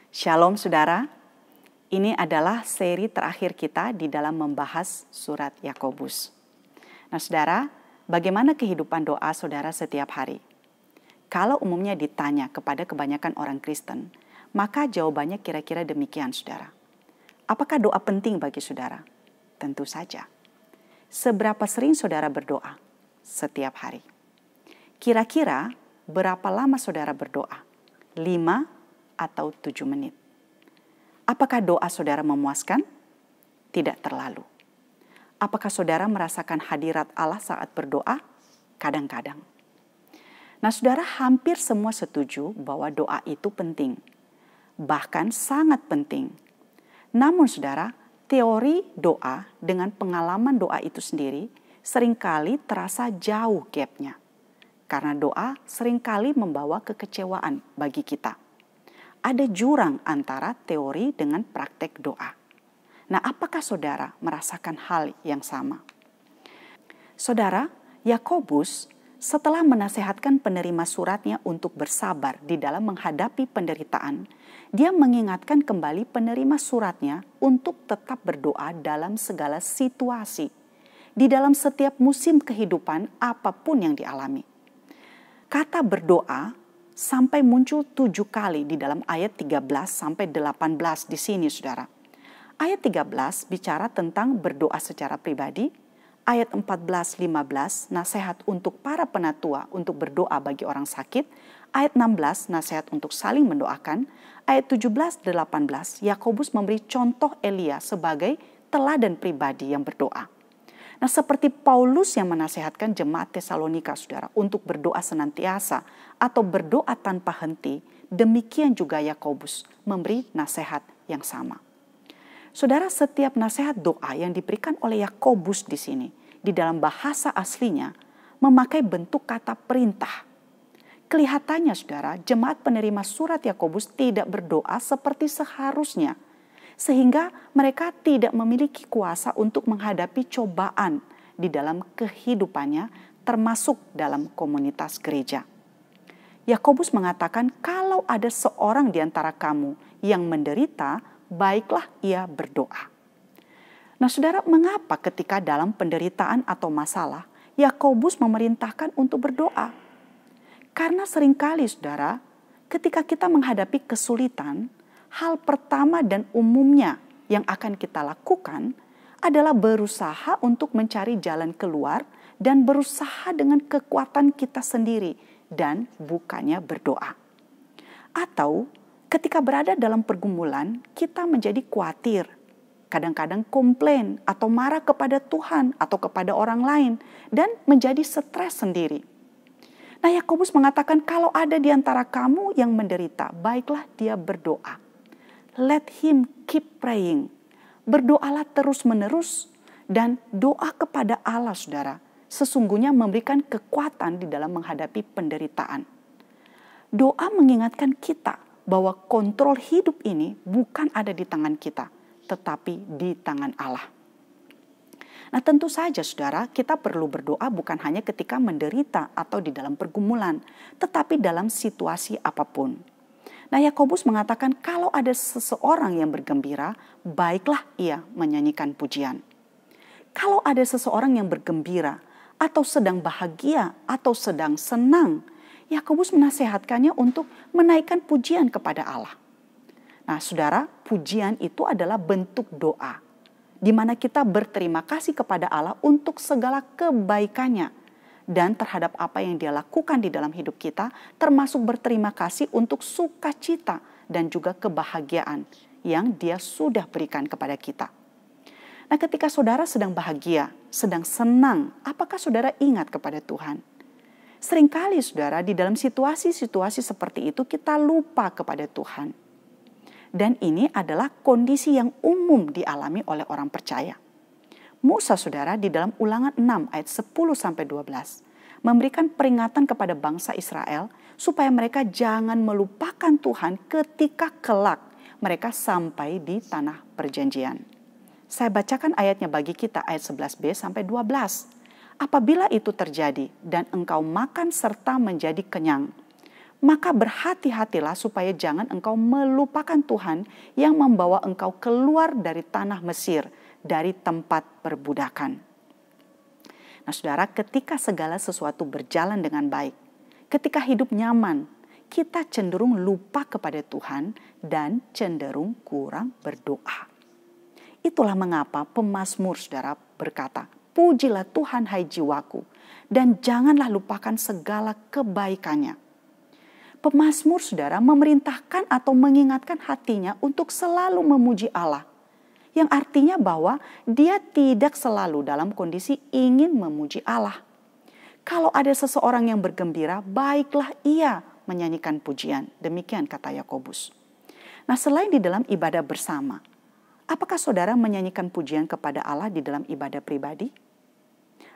Shalom saudara, ini adalah seri terakhir kita di dalam membahas surat Yakobus. Nah saudara, bagaimana kehidupan doa saudara setiap hari? Kalau umumnya ditanya kepada kebanyakan orang Kristen, maka jawabannya kira-kira demikian saudara. Apakah doa penting bagi saudara? Tentu saja. Seberapa sering saudara berdoa? Setiap hari. Kira-kira berapa lama saudara berdoa? 5 atau 7 menit. Apakah doa saudara memuaskan? Tidak terlalu. Apakah saudara merasakan hadirat Allah saat berdoa? Kadang-kadang. Nah saudara, hampir semua setuju bahwa doa itu penting. Bahkan sangat penting. Namun saudara, teori doa dengan pengalaman doa itu sendiri seringkali terasa jauh gapnya. Karena doa seringkali membawa kekecewaan bagi kita. Ada jurang antara teori dengan praktek doa. Nah, apakah saudara merasakan hal yang sama? Saudara, Yakobus setelah menasehatkan penerima suratnya untuk bersabar di dalam menghadapi penderitaan, dia mengingatkan kembali penerima suratnya untuk tetap berdoa dalam segala situasi, di dalam setiap musim kehidupan apapun yang dialami. Kata berdoa sampai muncul 7 kali di dalam ayat 13 sampai 18 di sini saudara. Ayat 13 bicara tentang berdoa secara pribadi. Ayat 14-15 nasihat untuk para penatua untuk berdoa bagi orang sakit. Ayat 16 nasihat untuk saling mendoakan. Ayat 17-18 Yakobus memberi contoh Elia sebagai teladan pribadi yang berdoa. Nah, seperti Paulus yang menasihatkan jemaat Tesalonika saudara untuk berdoa senantiasa atau berdoa tanpa henti, demikian juga Yakobus memberi nasihat yang sama. Saudara, setiap nasihat doa yang diberikan oleh Yakobus di sini, di dalam bahasa aslinya, memakai bentuk kata perintah. Kelihatannya saudara, jemaat penerima surat Yakobus tidak berdoa seperti seharusnya, sehingga mereka tidak memiliki kuasa untuk menghadapi cobaan di dalam kehidupannya, termasuk dalam komunitas gereja. Yakobus mengatakan, kalau ada seorang di antara kamu yang menderita, baiklah ia berdoa. Nah saudara, mengapa ketika dalam penderitaan atau masalah, Yakobus memerintahkan untuk berdoa? Karena seringkali saudara, ketika kita menghadapi kesulitan, hal pertama dan umumnya yang akan kita lakukan adalah berusaha untuk mencari jalan keluar dan berusaha dengan kekuatan kita sendiri dan bukannya berdoa. Atau ketika berada dalam pergumulan, kita menjadi khawatir, kadang-kadang komplain atau marah kepada Tuhan atau kepada orang lain dan menjadi stres sendiri. Nah, Yakobus mengatakan kalau ada di antara kamu yang menderita, baiklah dia berdoa. Let him keep praying. Berdoalah terus-menerus dan doa kepada Allah saudara sesungguhnya memberikan kekuatan di dalam menghadapi penderitaan. Doa mengingatkan kita bahwa kontrol hidup ini bukan ada di tangan kita, tetapi di tangan Allah. Nah tentu saja saudara, kita perlu berdoa bukan hanya ketika menderita atau di dalam pergumulan, tetapi dalam situasi apapun. Nah Yakobus mengatakan kalau ada seseorang yang bergembira, baiklah ia menyanyikan pujian. Kalau ada seseorang yang bergembira atau sedang bahagia atau sedang senang, Yakobus menasehatkannya untuk menaikkan pujian kepada Allah. Nah saudara, pujian itu adalah bentuk doa, di mana kita berterima kasih kepada Allah untuk segala kebaikannya dan terhadap apa yang dia lakukan di dalam hidup kita, termasuk berterima kasih untuk sukacita dan juga kebahagiaan yang dia sudah berikan kepada kita. Nah ketika saudara sedang bahagia, sedang senang, apakah saudara ingat kepada Tuhan? Seringkali saudara di dalam situasi-situasi seperti itu kita lupa kepada Tuhan. Dan ini adalah kondisi yang umum dialami oleh orang percaya. Musa saudara di dalam Ulangan 6 ayat 10-12 memberikan peringatan kepada bangsa Israel supaya mereka jangan melupakan Tuhan ketika kelak mereka sampai di tanah perjanjian. Saya bacakan ayatnya bagi kita ayat 11b sampai 12. Apabila itu terjadi dan engkau makan serta menjadi kenyang, Maka berhati-hatilah supaya jangan engkau melupakan Tuhan yang membawa engkau keluar dari tanah Mesir, dari tempat perbudakan. Nah saudara, ketika segala sesuatu berjalan dengan baik, ketika hidup nyaman, kita cenderung lupa kepada Tuhan dan cenderung kurang berdoa. Itulah mengapa pemazmur saudara berkata, pujilah Tuhan hai jiwaku, dan janganlah lupakan segala kebaikannya. Pemazmur saudara memerintahkan atau mengingatkan hatinya untuk selalu memuji Allah. Yang artinya bahwa dia tidak selalu dalam kondisi ingin memuji Allah. Kalau ada seseorang yang bergembira, baiklah ia menyanyikan pujian. Demikian kata Yakobus. Nah selain di dalam ibadah bersama, apakah saudara menyanyikan pujian kepada Allah di dalam ibadah pribadi?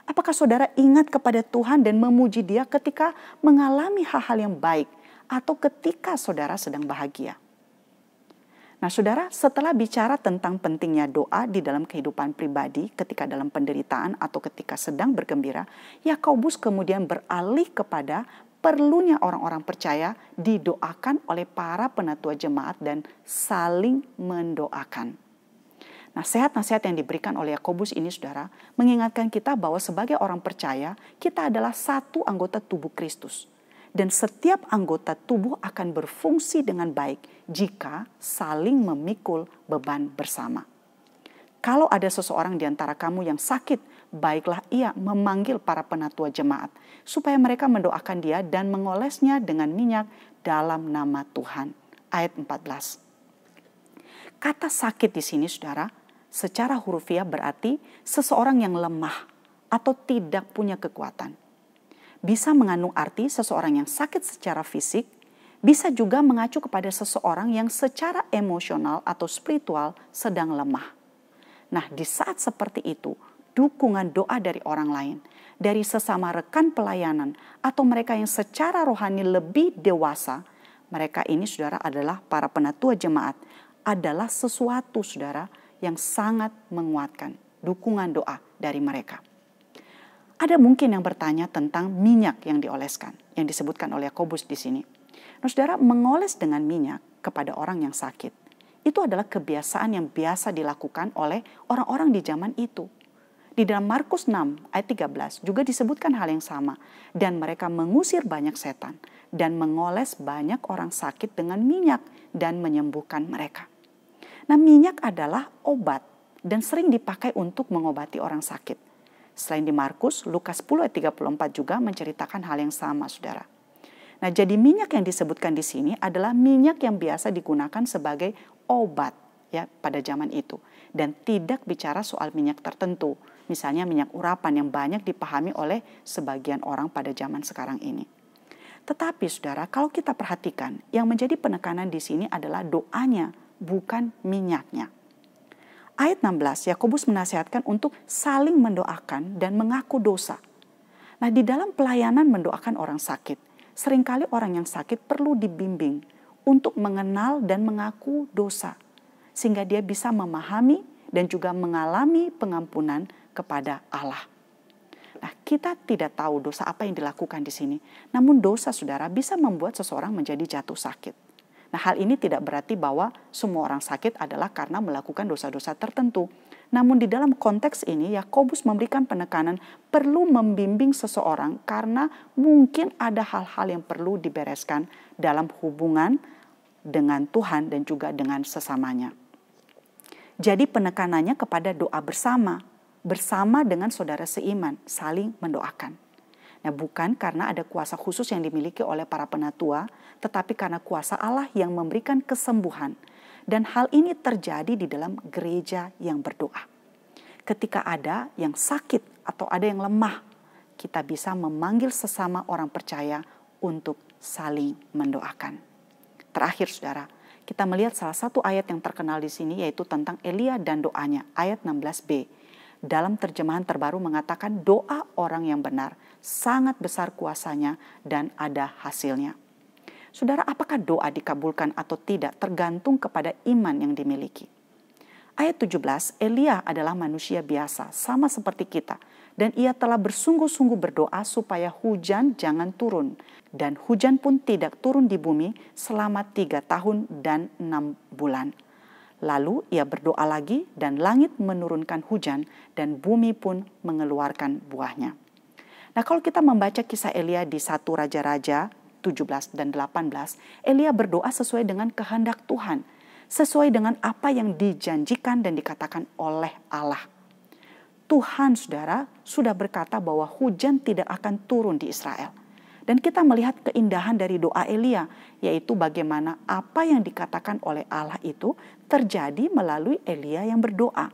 Apakah saudara ingat kepada Tuhan dan memuji Dia ketika mengalami hal-hal yang baik atau ketika saudara sedang bahagia? Nah saudara, setelah bicara tentang pentingnya doa di dalam kehidupan pribadi ketika dalam penderitaan atau ketika sedang bergembira, Yakobus kemudian beralih kepada perlunya orang-orang percaya didoakan oleh para penatua jemaat dan saling mendoakan. Nasihat-nasihat yang diberikan oleh Yakobus ini saudara mengingatkan kita bahwa sebagai orang percaya kita adalah satu anggota tubuh Kristus. Dan setiap anggota tubuh akan berfungsi dengan baik jika saling memikul beban bersama. Kalau ada seseorang di antara kamu yang sakit, baiklah ia memanggil para penatua jemaat supaya mereka mendoakan dia dan mengolesnya dengan minyak dalam nama Tuhan. Ayat 14. Kata sakit di sini saudara, secara hurufiah berarti seseorang yang lemah atau tidak punya kekuatan. Bisa mengandung arti seseorang yang sakit secara fisik, bisa juga mengacu kepada seseorang yang secara emosional atau spiritual sedang lemah. Nah, di saat seperti itu, dukungan doa dari orang lain, dari sesama rekan pelayanan, atau mereka yang secara rohani lebih dewasa, mereka ini saudara adalah para penatua jemaat, adalah sesuatu saudara yang sangat menguatkan dukungan doa dari mereka. Ada mungkin yang bertanya tentang minyak yang dioleskan, yang disebutkan oleh Yakobus di sini. Nah, saudara, mengoles dengan minyak kepada orang yang sakit, itu adalah kebiasaan yang biasa dilakukan oleh orang-orang di zaman itu. Di dalam Markus 6 ayat 13 juga disebutkan hal yang sama. Dan mereka mengusir banyak setan dan mengoles banyak orang sakit dengan minyak dan menyembuhkan mereka. Nah, minyak adalah obat dan sering dipakai untuk mengobati orang sakit. Selain di Markus, Lukas 10 ayat 34 juga menceritakan hal yang sama, saudara. Nah, jadi minyak yang disebutkan di sini adalah minyak yang biasa digunakan sebagai obat ya pada zaman itu dan tidak bicara soal minyak tertentu, misalnya minyak urapan yang banyak dipahami oleh sebagian orang pada zaman sekarang ini. Tetapi saudara, kalau kita perhatikan, yang menjadi penekanan di sini adalah doanya, bukan minyaknya. Ayat 16, Yakobus menasihatkan untuk saling mendoakan dan mengaku dosa. Nah, di dalam pelayanan mendoakan orang sakit, seringkali orang yang sakit perlu dibimbing untuk mengenal dan mengaku dosa, sehingga dia bisa memahami dan juga mengalami pengampunan kepada Allah. Nah, kita tidak tahu dosa apa yang dilakukan di sini, namun dosa saudara bisa membuat seseorang menjadi jatuh sakit. Nah, hal ini tidak berarti bahwa semua orang sakit adalah karena melakukan dosa-dosa tertentu. Namun di dalam konteks ini, Yakobus memberikan penekanan perlu membimbing seseorang karena mungkin ada hal-hal yang perlu dibereskan dalam hubungan dengan Tuhan dan juga dengan sesamanya. Jadi penekanannya kepada doa bersama dengan saudara seiman, saling mendoakan. Nah, bukan karena ada kuasa khusus yang dimiliki oleh para penatua, tetapi karena kuasa Allah yang memberikan kesembuhan. Dan hal ini terjadi di dalam gereja yang berdoa. Ketika ada yang sakit atau ada yang lemah, kita bisa memanggil sesama orang percaya untuk saling mendoakan. Terakhir saudara, kita melihat salah satu ayat yang terkenal di sini yaitu tentang Elia dan doanya, ayat 16b. Dalam terjemahan terbaru mengatakan doa orang yang benar sangat besar kuasanya dan ada hasilnya. Saudara, apakah doa dikabulkan atau tidak tergantung kepada iman yang dimiliki. Ayat 17, Elia adalah manusia biasa sama seperti kita Dan ia telah bersungguh-sungguh berdoa supaya hujan jangan turun. Dan hujan pun tidak turun di bumi selama 3 tahun dan 6 bulan. Lalu ia berdoa lagi dan langit menurunkan hujan dan bumi pun mengeluarkan buahnya. Nah, kalau kita membaca kisah Elia di 1 Raja-Raja 17 dan 18, Elia berdoa sesuai dengan kehendak Tuhan, sesuai dengan apa yang dijanjikan dan dikatakan oleh Allah. Tuhan, saudara, sudah berkata bahwa hujan tidak akan turun di Israel. Dan kita melihat keindahan dari doa Elia, yaitu bagaimana apa yang dikatakan oleh Allah itu terjadi melalui Elia yang berdoa.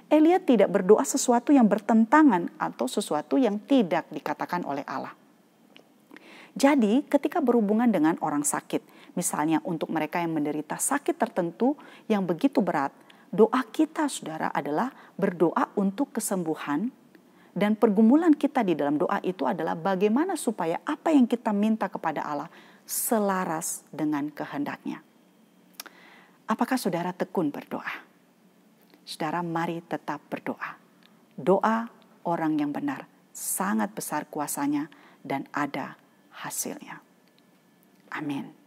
Elia tidak berdoa sesuatu yang bertentangan atau sesuatu yang tidak dikatakan oleh Allah. Jadi ketika berhubungan dengan orang sakit, misalnya untuk mereka yang menderita sakit tertentu yang begitu berat, doa kita, saudara, adalah berdoa untuk kesembuhan. Dan pergumulan kita di dalam doa itu adalah bagaimana supaya apa yang kita minta kepada Allah selaras dengan kehendaknya. Apakah saudara tekun berdoa? Saudara, mari tetap berdoa. Doa orang yang benar sangat besar kuasanya dan ada hasilnya. Amin.